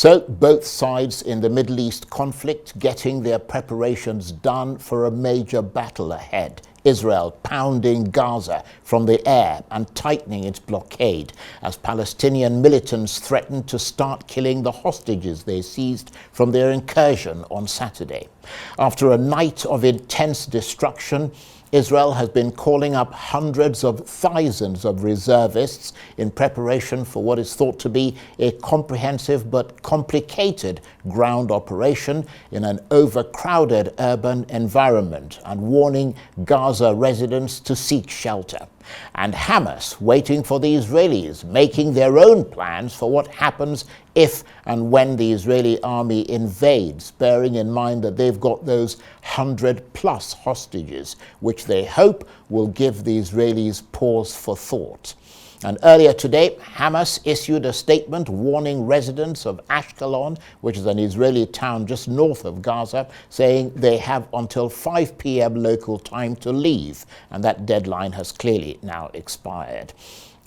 So both sides in the Middle East conflict getting their preparations done for a major battle ahead. Israel pounding Gaza from the air and tightening its blockade as Palestinian militants threaten to start killing the hostages they seized from their incursion on Saturday. After a night of intense destruction, Israel has been calling up hundreds of thousands of reservists in preparation for what is thought to be a comprehensive but complicated ground operation in an overcrowded urban environment and warning Gaza residents to seek shelter. And Hamas waiting for the Israelis, making their own plans for what happens if and when the Israeli army invades, bearing in mind that they've got those 100+ hostages, which they hope will give the Israelis pause for thought. And earlier today, Hamas issued a statement warning residents of Ashkelon, which is an Israeli town just north of Gaza, saying they have until 5 p.m. local time to leave, and that deadline has clearly now expired.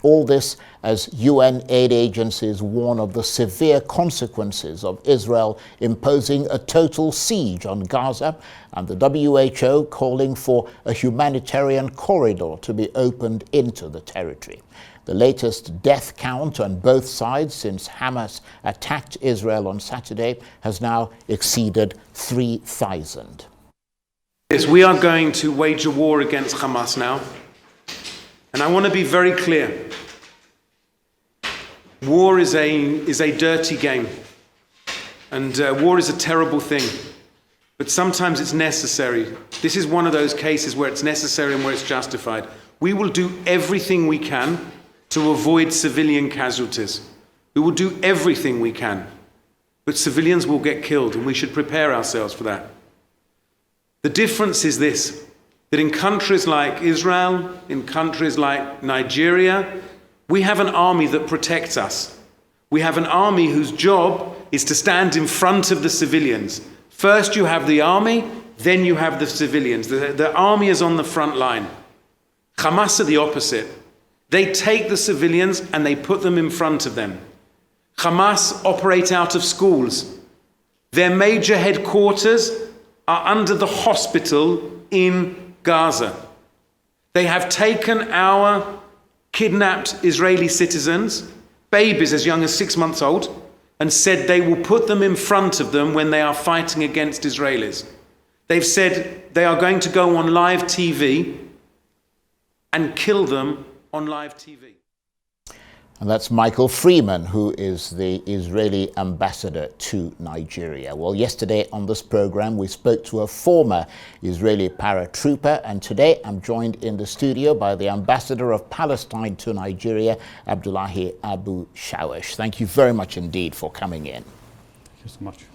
All this as UN aid agencies warn of the severe consequences of Israel imposing a total siege on Gaza, and the WHO calling for a humanitarian corridor to be opened into the territory. The latest death count on both sides since Hamas attacked Israel on Saturday has now exceeded 3,000. Yes, we are going to wage a war against Hamas now. And I want to be very clear. War is a dirty game. And war is a terrible thing. But sometimes it's necessary. This is one of those cases where it's necessary and where it's justified. We will do everything we can to avoid civilian casualties. We will do everything we can. But civilians will get killed, and we should prepare ourselves for that. The difference is this, that in countries like Israel, in countries like Nigeria, we have an army that protects us. We have an army whose job is to stand in front of the civilians. First you have the army, then you have the civilians. The army is on the front line. Hamas are the opposite. They take the civilians and they put them in front of them. Hamas operate out of schools. Their major headquarters are under the hospital in Gaza. They have taken our kidnapped Israeli citizens, babies as young as 6 months old, and said they will put them in front of them when they are fighting against Israelis. They've said they are going to go on live TV and kill them on live TV. And that's Michael Freeman, who is the Israeli ambassador to Nigeria. Well, yesterday on this program, we spoke to a former Israeli paratrooper, and today I'm joined in the studio by the ambassador of Palestine to Nigeria, Abdullahi Abu Shawesh. Thank you very much indeed for coming in. Thank you so much.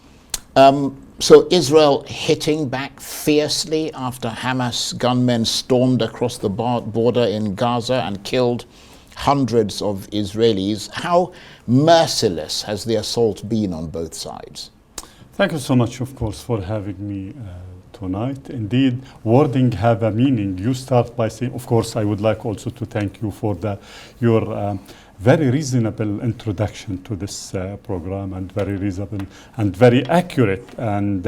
So Israel hitting back fiercely after Hamas gunmen stormed across the border in Gaza and killed hundreds of Israelis. How merciless has the assault been on both sides? Thank you so much, of course, for having me tonight. Indeed, wording have a meaning. You start by saying, of course, I would like also to thank you for your very reasonable introduction to this program, and very reasonable and very accurate and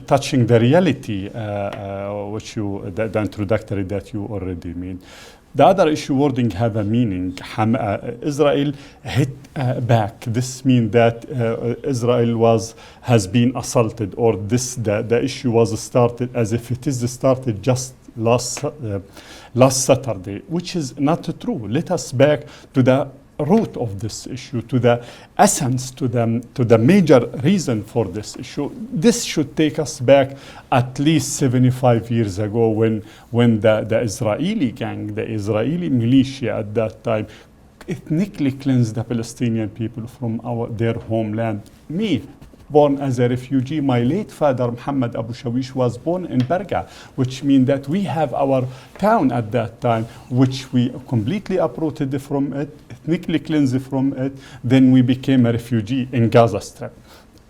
touching the reality, which the introductory that you already made. The other issue, wording have a meaning. Israel hit back. This means that Israel has been assaulted, or the issue was started as if it is started just last Saturday, which is not true. Let us back to the root of this issue, to the essence, to the major reason for this issue. This should take us back at least 75 years ago when the Israeli gang, the Israeli militia at that time, ethnically cleansed the Palestinian people from their homeland. Me, born as a refugee, my late father Muhammad Abu Shawesh was born in Barga, which means that we have our town at that time, which we completely uprooted from it, ethnically cleansed from it. Then we became a refugee in Gaza Strip.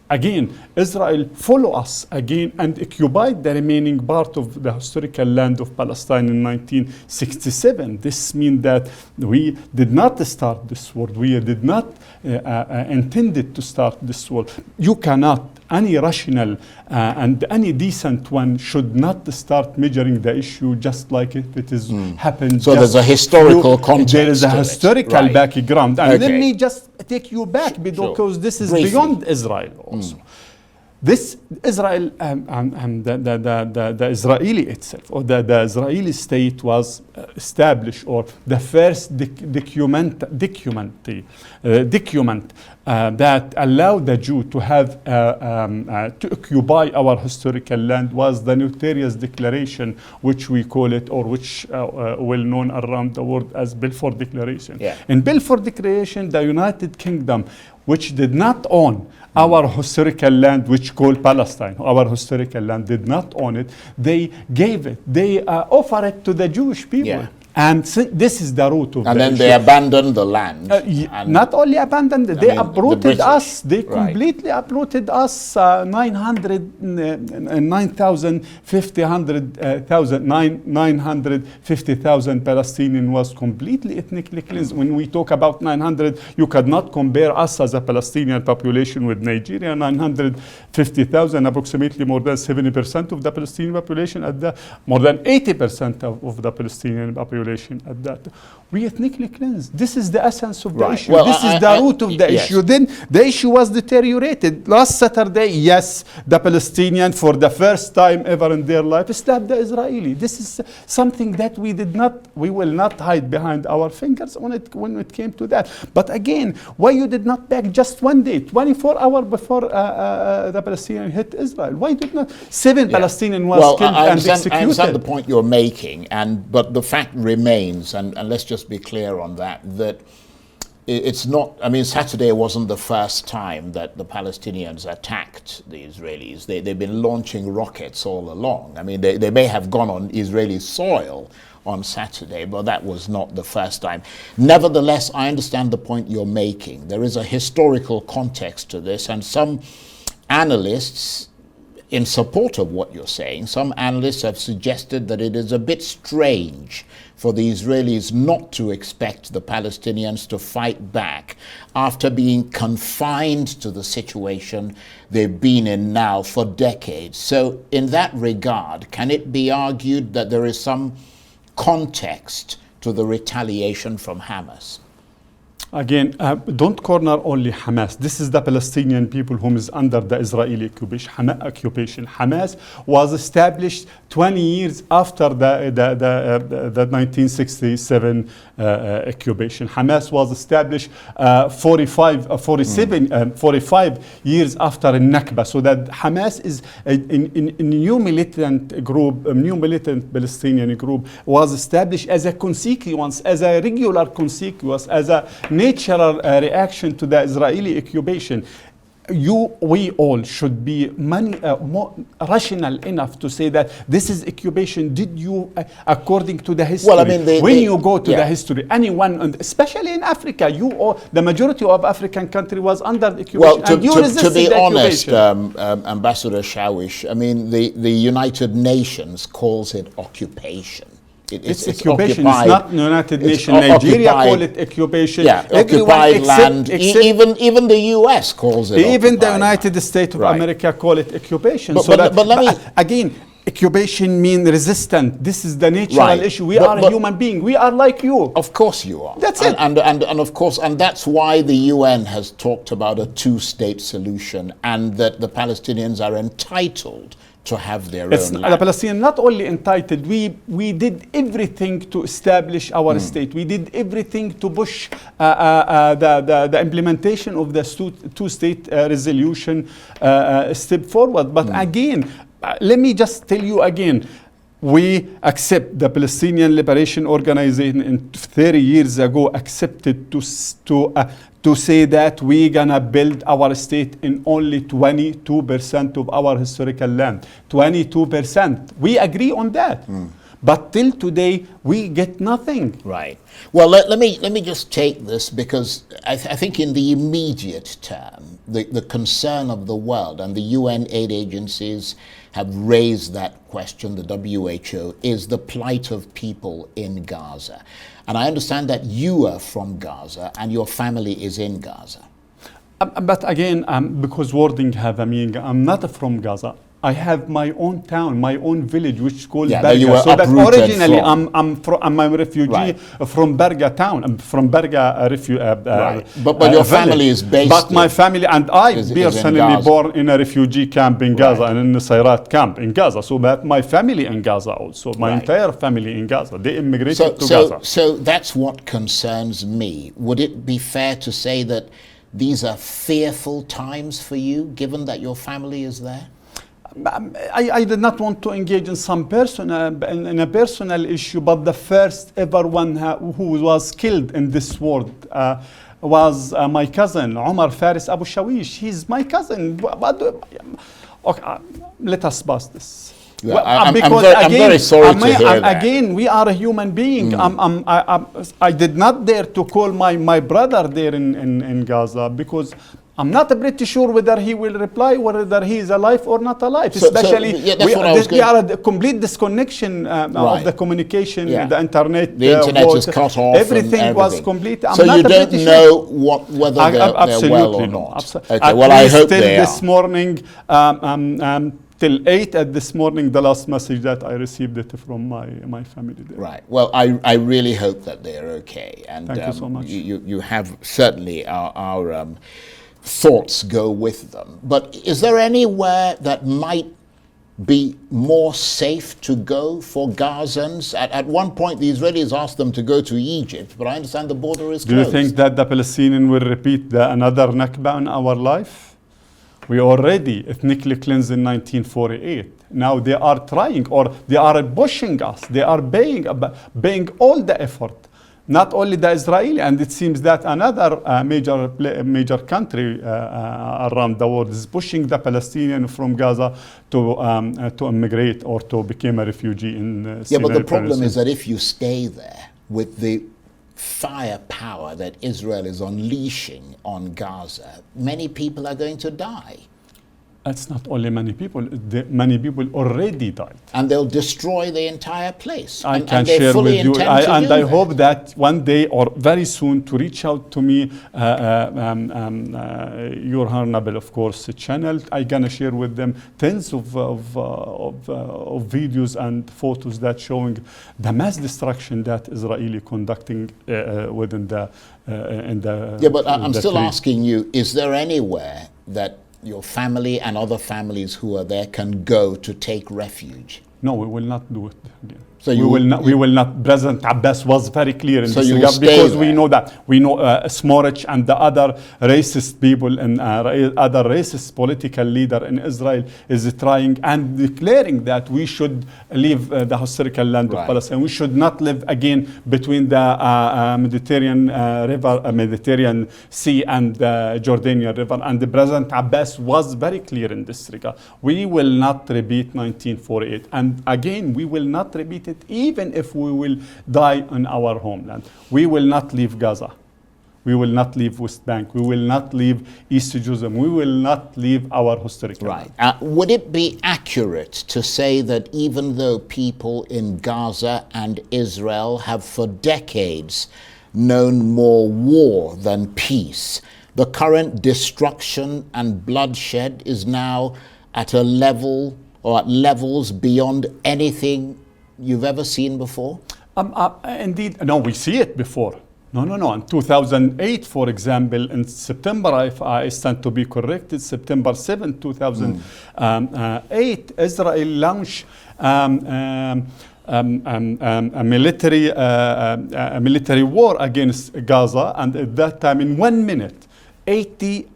again, Israel follow us again and occupied the remaining part of the historical land of Palestine in 1967. This means that we did not start this war. We did not intended to start this war. You cannot, any rational and any decent one should not start measuring the issue just like it is happened. So there's a historical context. There is a to historical right. background. And let Okay. me just take you back because this is Briefly. beyond Israel also. This Israel the Israeli itself, or the Israeli state was established, or the first document that allowed the Jew to have to occupy our historical land was the notorious declaration, which we call it, or which well known around the world as Balfour Declaration. Yeah. In Balfour Declaration, the United Kingdom, which did not own our historical land, which called Palestine, our historical land, did not own it. They gave it. They offered it to the Jewish people. Yeah. And this is the root of And the then issue. they abandoned the land. and Not only abandoned, they mean, the uprooted British, us. They right. completely uprooted us. 950,000 Palestinian was completely ethnically cleansed. When we talk about 900, you cannot compare us as a Palestinian population with Nigeria. 950,000, approximately more than 70% of the Palestinian population, more than 80% of the Palestinian population at that. We ethnically cleansed. This is the essence of the Right. issue. Well, this is the root of the yes. issue. Then the issue was deteriorated. Last Saturday, yes, the Palestinian, for the first time ever in their life, slapped the Israeli. This is something that we will not hide behind our fingers when it came to that. But again, why you did not back just one day, 24 hours before the Palestinian hit Israel? Why did not? 7 Palestinians was killed and executed. I understand the point you're making, but the fact remains, and let's just be clear on that it's not, I mean, Saturday wasn't the first time that the Palestinians attacked the Israelis. They've been launching rockets all along. I mean, they may have gone on Israeli soil on Saturday, but that was not the first time. Nevertheless, I understand the point you're making. There is a historical context to this, and some analysts, in support of what you're saying, some analysts have suggested that it is a bit strange for the Israelis not to expect the Palestinians to fight back after being confined to the situation they've been in now for decades. So in that regard, can it be argued that there is some context to the retaliation from Hamas? Again, don't corner only Hamas. This is the Palestinian people whom is under the Israeli occupation. Hamas was established 20 years after the 1967 occupation. Hamas was established 45 years after Nakba. So that Hamas is a new militant group, a new militant Palestinian group, was established as a consequence, as a regular consequence, as a natural reaction to the Israeli occupation. We all should be more rational enough to say that this is occupation. Did you, according to the history, well, I mean, when you go to the history, anyone, and especially in Africa, the majority of African country was under the occupation. Well, and you to be honest, occupation. Ambassador Shawesh, I mean, the United Nations calls it occupation. It's occupation. It's not United Nations. Nigeria call it occupation. Yeah, occupied land. Even the U.S. calls it. Even the United States of America call it occupation. But let me again. Occupation means resistant. This is the natural issue. We are a human being. We are like you. Of course you are. That's it. And of course, and that's why the UN has talked about a two-state solution, and that the Palestinians are entitled to have their own land. The Palestinians not only entitled, we did everything to establish our state. We did everything to push the implementation of the two-state resolution step forward. But again, let me just tell you again, we accept the Palestinian Liberation Organization 30 years ago accepted to say that we're gonna build our state in only 22% of our historical land. 22%. We agree on that. But till today, we get nothing. Right. Well, let me just take this, because I think in the immediate term, the concern of the world and the UN aid agencies have raised that question, the WHO, is the plight of people in Gaza. And I understand that you are from Gaza and your family is in Gaza. But again, because wording have a meaning, I'm not from Gaza. I have my own town, my own village, which is called Berga. You were So that uprooted originally from. I'm a refugee from Berga town. I'm from Berga Right. But your family is based. But my family and I is in personally Gaza. born in a refugee camp in Gaza, Right. and in the Sayrat camp in Gaza. So that my family in Gaza also, my Right. entire family in Gaza, they immigrated to Gaza. So that's what concerns me. Would it be fair to say that these are fearful times for you, given that your family is there? I did not want to engage in some in a personal issue, but the first ever one who was killed in this war was my cousin, Omar Faris Abu Shawesh. He's my cousin. Okay, let us pass this. Yeah, I'm very sorry to hear that. Again, we are a human being. I did not dare to call my brother there in Gaza, because I'm not pretty sure whether he will reply, whether he is alive or not alive. Especially, we are a complete disconnection of the communication, the internet. The internet is cut off. Everything was complete. So you don't know whether they're well or not. Okay, well, I hope they are. This morning, till 8 at this morning, the last message that I received it from my family there. Right. Well, I really hope that they're okay. And thank you so much. You have certainly our thoughts go with them. But is there anywhere that might be more safe to go for Gazans? At one point, the Israelis asked them to go to Egypt, but I understand the border is closed. Do you think that the Palestinians will repeat another Nakba in our life? We already ethnically cleansed in 1948. Now they are trying, or they are pushing us. They are paying all the effort. Not only the Israeli, and it seems that another major country around the world is pushing the Palestinian from Gaza to immigrate or to become a refugee in Sinai. But the problem is that if you stay there with the firepower that Israel is unleashing on Gaza, many people are going to die. It's not only many people, many people already died. And they'll destroy the entire place. I can share with you, and I hope that one day or very soon to reach out to me, your Honorable, of course, channel. I'm gonna share with them tens of videos and photos that showing the mass destruction that Israeli conducting within the but I'm still asking you, is there anywhere that your family and other families who are there can go to take refuge? No, we will not do it again. So we will not. President Abbas was very clear in this regard, because we know Smotrich and the other racist people and other racist political leader in Israel is trying and declaring that we should leave the historical land of Palestine. We should not live again between the Mediterranean Sea and the Jordanian River. And the President Abbas was very clear in this regard. We will not repeat 1948, and again we will not repeat it. Even if we will die in our homeland, we will not leave Gaza. We will not leave West Bank. We will not leave East Jerusalem. We will not leave our historical land. Would it be accurate to say that even though people in Gaza and Israel have for decades known more war than peace, the current destruction and bloodshed is now at a level or at levels beyond anything you've ever seen before? Indeed, no, we see it before. No. In 2008, for example, in September, if I stand to be corrected, September 7, 2008, Israel launched a military war against Gaza, and at that time, in 1 minute, 80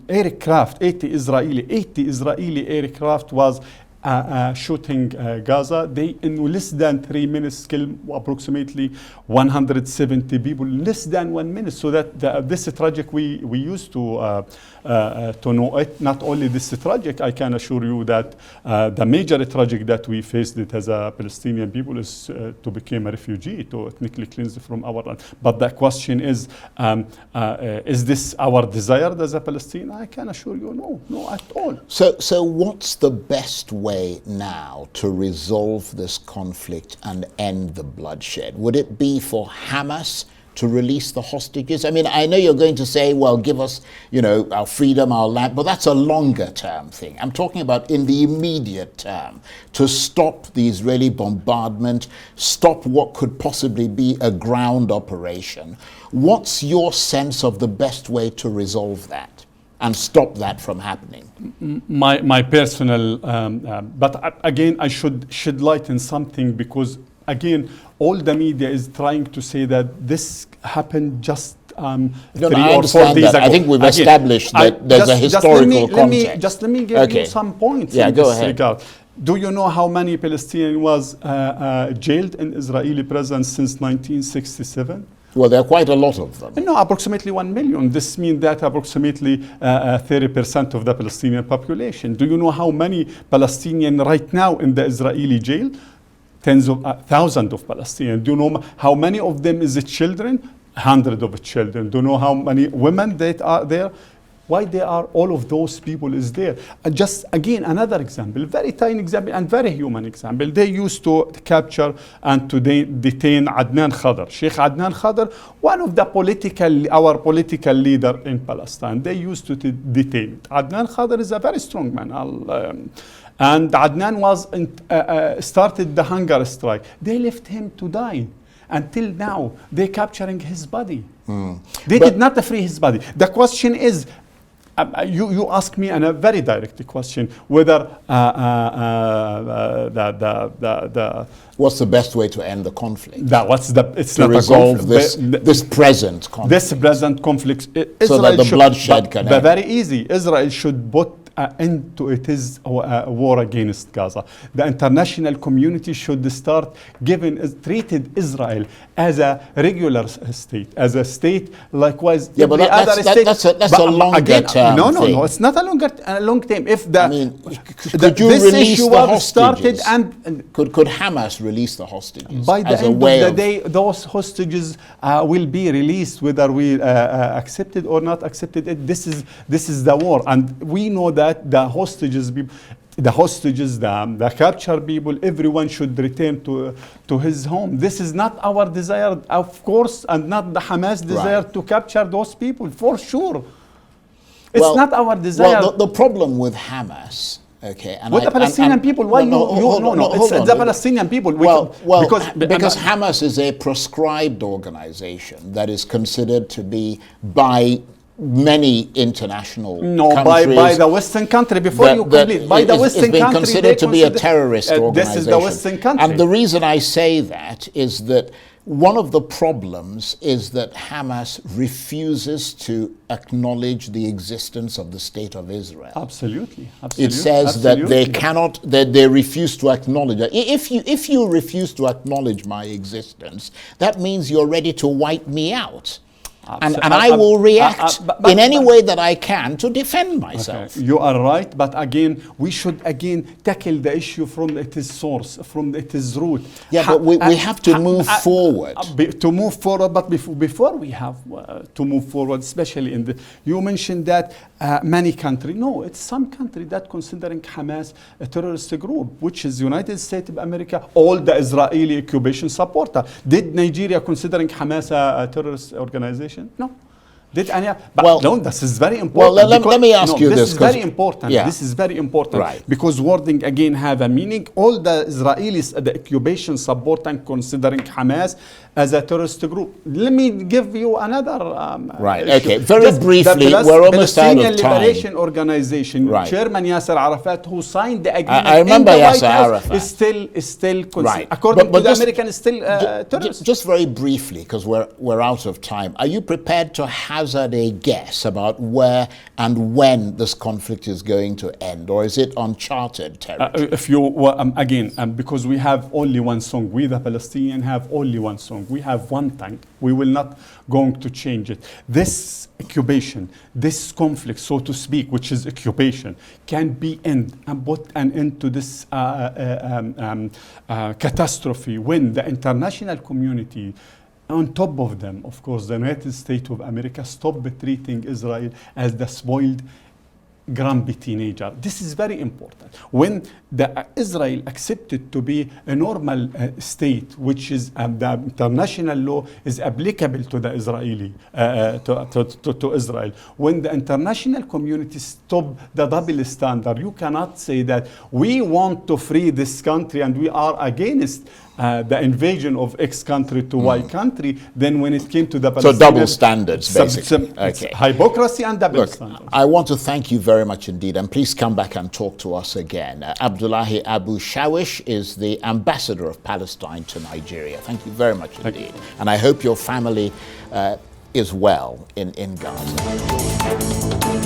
aircraft, 80 Israeli aircraft was shooting Gaza. They, in less than 3 minutes, killed approximately 170 people, less than 1 minute. So that this tragic, we used to know it. Not only this tragic, I can assure you that the major tragic that we faced it as a Palestinian people is to become a refugee, to ethnically cleanse from our land. But the question is this our desire as a Palestinian? I can assure you, no at all. So what's the best way now to resolve this conflict and end the bloodshed? Would it be for Hamas to release the hostages? I mean, I know you're going to say, well, give us, our freedom, our land, but that's a longer term thing. I'm talking about in the immediate term, to stop the Israeli bombardment, stop what could possibly be a ground operation. What's your sense of the best way to resolve that and stop that from happening? My personal, but again, I should shed light on something, because again, all the media is trying to say that this happened just 3 or 4 days ago. I think we've established that there's a historical context. Let me give you some points in this regard. Do you know how many Palestinians was jailed in Israeli prison since 1967? Well, there are quite a lot of them. No, approximately 1 million. This means that approximately 30% of the Palestinian population. Do you know how many Palestinians right now in the Israeli jail? Tens of thousands of Palestinians. Do you know how many of them is children? Hundreds of children. Do you know how many women that are there? Why they are all of those people is there? Just again another example, very tiny example and very human example. They used to capture and to detain Adnan Khadr, Sheikh Adnan Khadr, one of the our political leader in Palestine. They used to detain it. Adnan Khadr is a very strong man. And Adnan was started the hunger strike. They left him to die. Until now, they're capturing his body. They did not free his body. The question is, you ask me a very direct question, whether what's the best way to end the conflict? It's to not resolve a this present conflict. This present conflict. So that the bloodshed can end. Very easy. Israel should put end to its war against Gaza. The international community should start treated Israel as a regular state, as a state likewise. Yeah, but that's a longer term. No, it's not a long term. If could you release the hostages? Could Hamas release the hostages? By the end of the day, those hostages will be released, whether we accept it or not accept it. This is the war, and we know that the hostages, the captured people, everyone should return to his home. This is not our desire, of course, and not the Hamas desire to capture those people, for sure. It's not our desire. Well, the problem with Hamas, okay, and with the Palestinian people, why it's the Palestinian people. Because Hamas is a proscribed organization that is considered to be by many international countries. by the Western country. Before you complete, by the Western country, it's been considered to be a terrorist organization. This is the Western country. And the reason I say that is that one of the problems is that Hamas refuses to acknowledge the existence of the State of Israel. Absolutely. It says that they cannot, that they refuse to acknowledge it. If you refuse to acknowledge my existence, that means you're ready to wipe me out. And I will react in any way that I can to defend myself. Okay. You are right, but again, we should tackle the issue from its source, from its root. Yeah, but we have to move forward. To move forward, but before we have to move forward, especially you mentioned that many countries, no, it's some country that considering Hamas a terrorist group, which is United States of America, all the Israeli Incubation supporter. Did Nigeria considering Hamas a terrorist organization? No. No, this is very important. Well, let me ask you this. This is very important. Yeah. This is very important. Right. Because wording again have a meaning. All the Israelis, the Incubation support and considering Hamas as a terrorist group. Let me give you another right. issue. Okay. Very briefly, we're almost out of time. Palestinian Liberation Organization, Chairman Yasser Arafat, who signed the agreement. I remember Yasser Arafat. Is still right. According to the American, is still terrorist. Just very briefly, because we're out of time. Are you prepared to have hazard a guess about where and when this conflict is going to end, or is it uncharted territory? If you again, because we have only one song, we the Palestinians have only one song. We have one tongue. We will not going to change it. This incubation, this conflict, so to speak, which is occupation, can be end and put an end to this catastrophe when the international community, on top of them, of course, the United States of America, stop treating Israel as the spoiled grumpy teenager. This is very important. When Israel accepted to be a normal state, which is the international law is applicable to the Israeli, to Israel. When the international community stop the double standard, you cannot say that we want to free this country and we are against the invasion of X country to Y country. Then when it came to the Palestinian, so double standards, basically. Okay. Hypocrisy and double standards. I want to thank you very much indeed, and please come back and talk to us again. Abdullahi Abu Shawesh is the ambassador of Palestine to Nigeria. Thank you very much indeed. And I hope your family is well in Gaza.